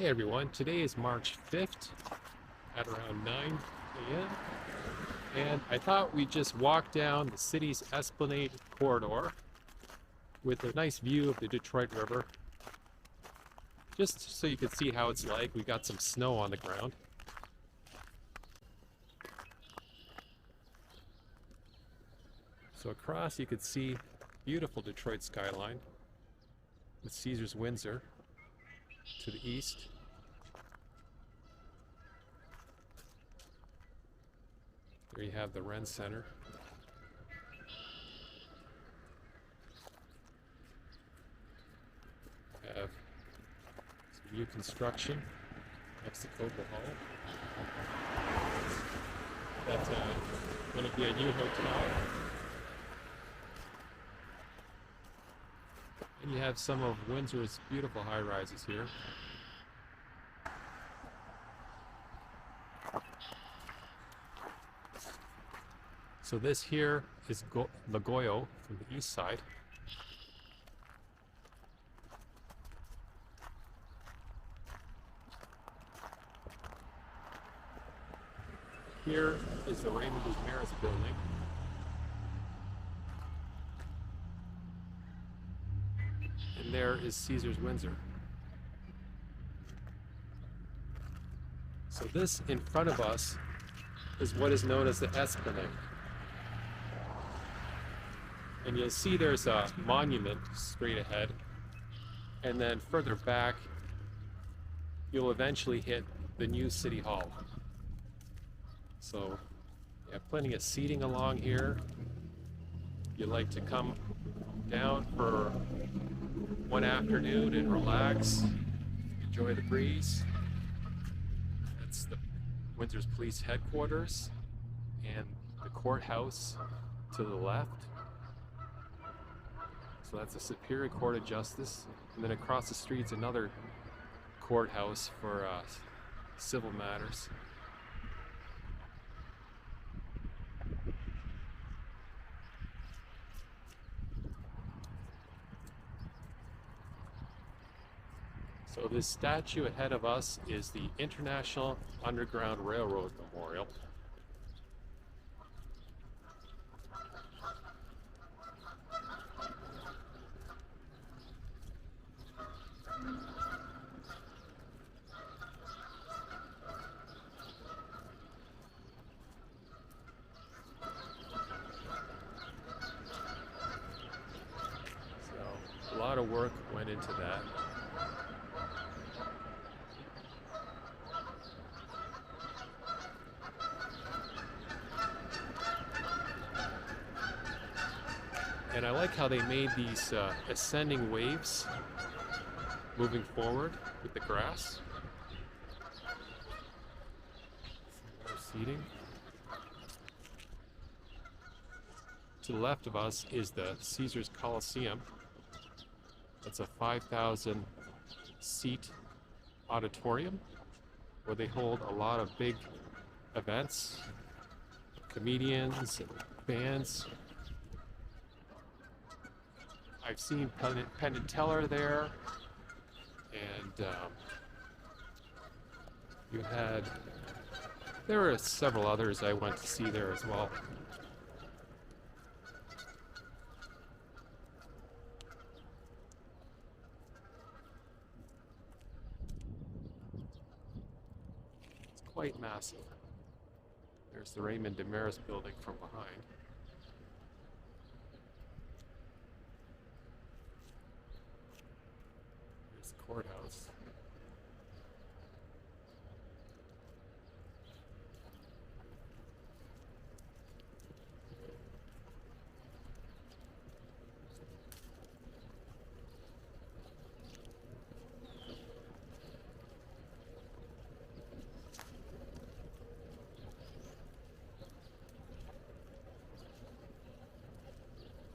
Hey everyone, today is March 5th at around 9 a.m. and I thought we'd just walk down the city's Espanade corridor with a nice view of the Detroit River, just so you could see how it's like. We got some snow on the ground. So across you could see beautiful Detroit skyline with Caesars Windsor to the east. There you have the Ren Center. Have some new construction next to Copa Hall. That's going to be a new hotel. And you have some of Windsor's beautiful high-rises here. So this here is Lagoyo from the east side. Here is the Raymond Maris building. And there is Caesars Windsor. So this in front of us is what is known as the Espanade. And you'll see there's a monument straight ahead. And then further back, you'll eventually hit the new City Hall. So you have plenty of seating along here. You like to come down for one afternoon and relax, enjoy the breeze. That's the Windsor's Police Headquarters and the courthouse to the left. So that's the Superior Court of Justice. And then across the street's another courthouse for civil matters. So this statue ahead of us is the International Underground Railroad Memorial. So a lot of work went into that. And I like how they made these ascending waves moving forward with the grass. Some more seating. To the left of us is the Caesars Coliseum. It's a 5,000 seat auditorium where they hold a lot of big events, comedians and bands. I've seen Penn and Teller there, and there were several others I went to see there as well. It's quite massive. There's the Raymond Maris building from behind. Courthouse.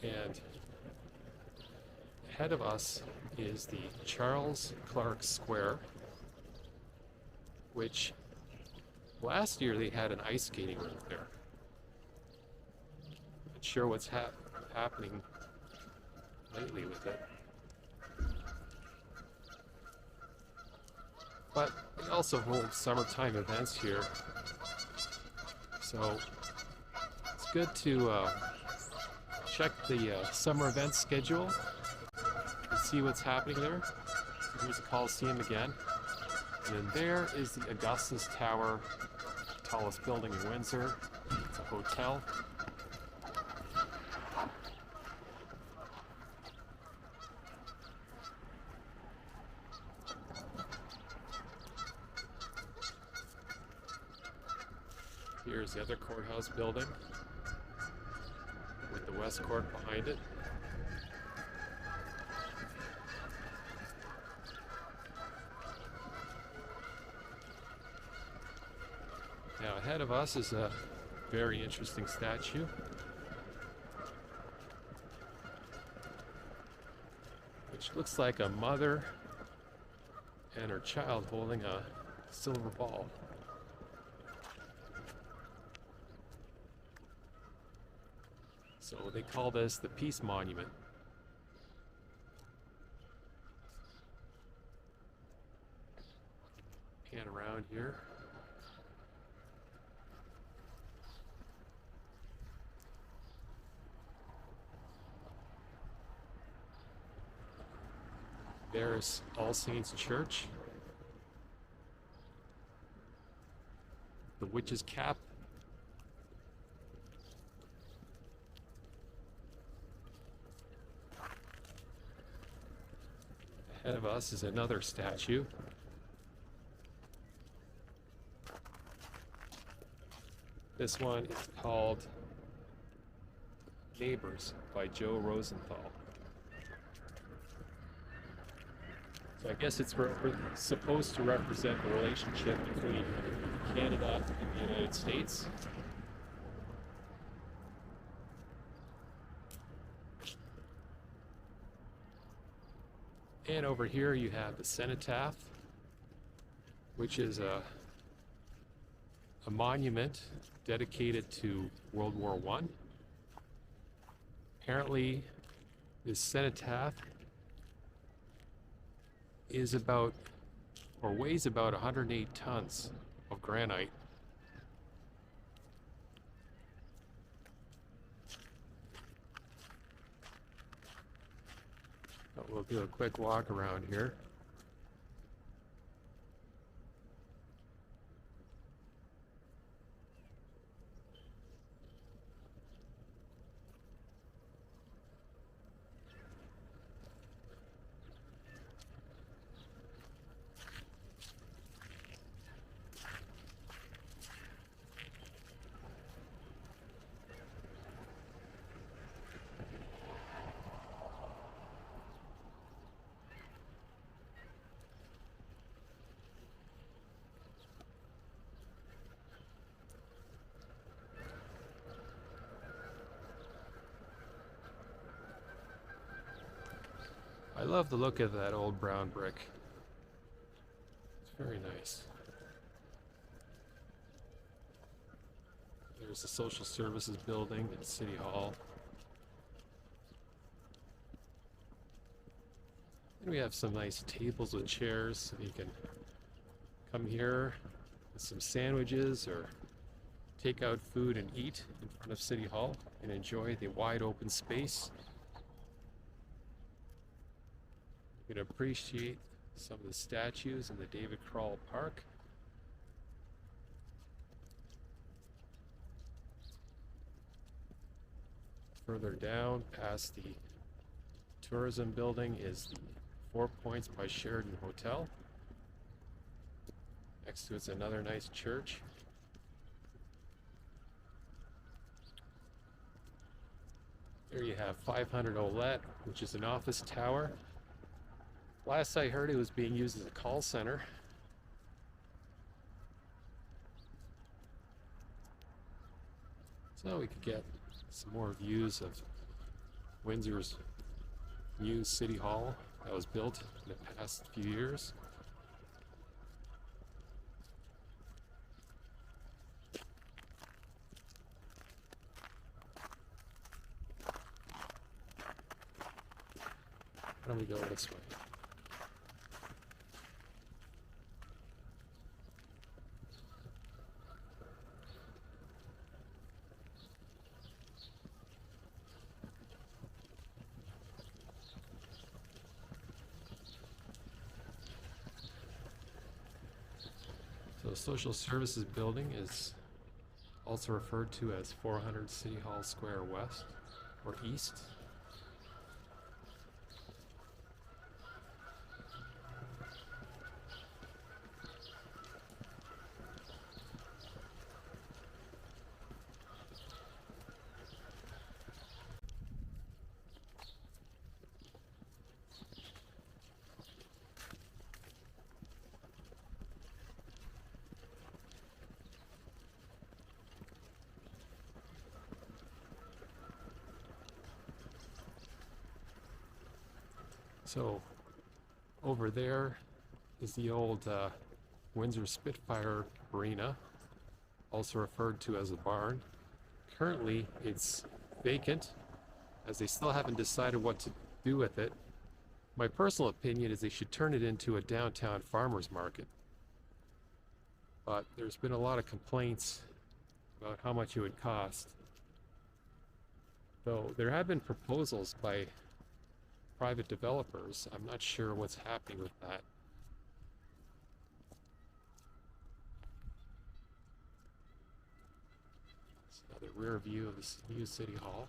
And ahead of us is the Charles Clark Square, which last year they had an ice skating rink there. Not sure what's happening lately with it. But they also hold summertime events here. So it's good to check the summer event schedule and see what's happening there. So here's the Coliseum again. And then there is the Augustus Tower, tallest building in Windsor. It's a hotel. Here's the other courthouse building with the West Court behind it. Now ahead of us is a very interesting statue. Which looks like a mother and her child holding a silver ball. So they call this the Peace Monument. Pan around here. There's All Saints Church. The Witch's Cap. Ahead of us is another statue. This one is called Neighbors by Joe Rosenthal. So I guess it's supposed to represent the relationship between Canada and the United States. And over here you have the cenotaph, which is a monument dedicated to World War I. Apparently, this cenotaph is about, or weighs about 108 tons of granite. But we'll do a quick walk around here. I love the look of that old brown brick. It's very nice. There's the Social Services Building at City Hall. And we have some nice tables with chairs so you can come here with some sandwiches or take out food and eat in front of City Hall and enjoy the wide open space. You can appreciate some of the statues in the David Krall Park. Further down past the tourism building is the 4 Points by Sheraton Hotel. Next to it's another nice church. There you have 500 Olette, which is an office tower. Last I heard, it was being used as a call center. So we could get some more views of Windsor's new City Hall that was built in the past few years. Why don't we go this way? The Social Services Building is also referred to as 400 City Hall Square West or East. So over there is the old Windsor Spitfire Arena, also referred to as a barn. Currently it's vacant, as they still haven't decided what to do with it. My personal opinion is they should turn it into a downtown farmers market. But there's been a lot of complaints about how much it would cost. Though there have been proposals by private developers. I'm not sure what's happening with that. It's another rear view of this new City Hall.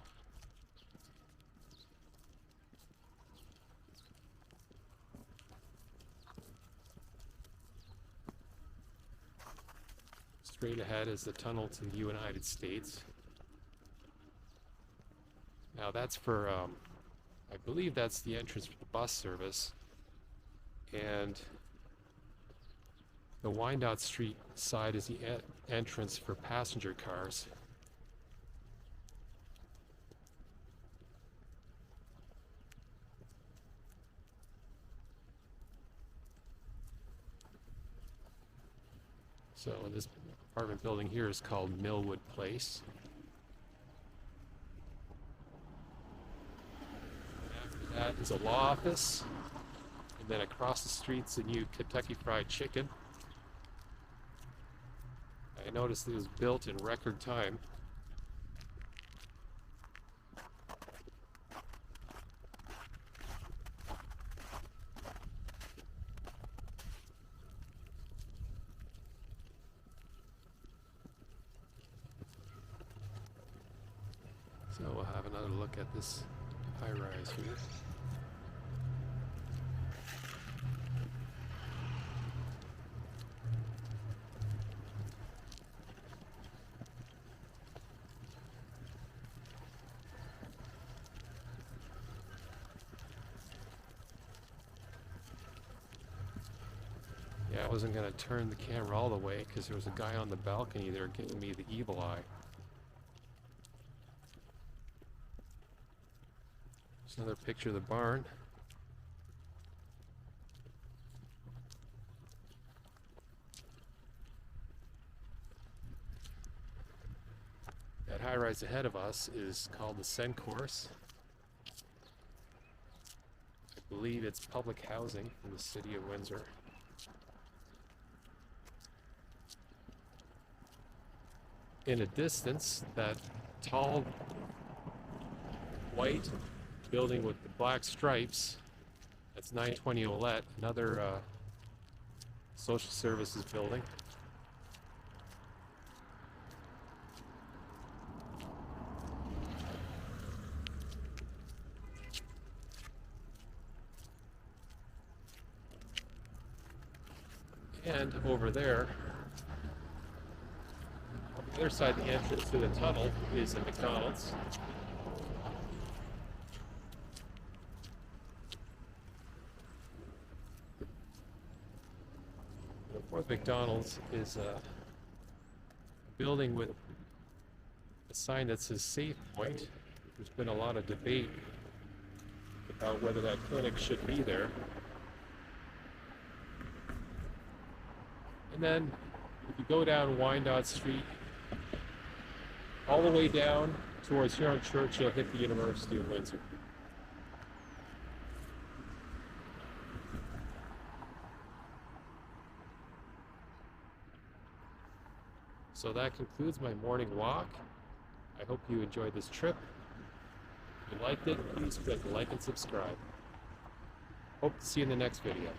Straight ahead is the tunnel to the United States. Now that's for I believe that's the entrance for the bus service, and the Wyandotte Street side is the entrance for passenger cars. So this apartment building here is called Millwood Place. That is a law office, and then across the street's the new Kentucky Fried Chicken. I noticed it was built in record time. So we'll have another look at this high-rise here. Yeah, I wasn't going to turn the camera all the way because there was a guy on the balcony there giving me the evil eye. There's another picture of the barn. That high-rise ahead of us is called the Concourse. I believe it's public housing in the city of Windsor. In a distance, that tall white building with the black stripes, that's 920 Olette, another social services building. And over there, on the other side of the entrance to the tunnel is a McDonald's. The fourth McDonald's is a building with a sign that says Safe Point. There's been a lot of debate about whether that clinic should be there. And then if you go down Wyandotte Street, all the way down towards Huron Church, you'll hit the University of Windsor. So that concludes my morning walk. I hope you enjoyed this trip. If you liked it, please click like and subscribe. Hope to see you in the next video.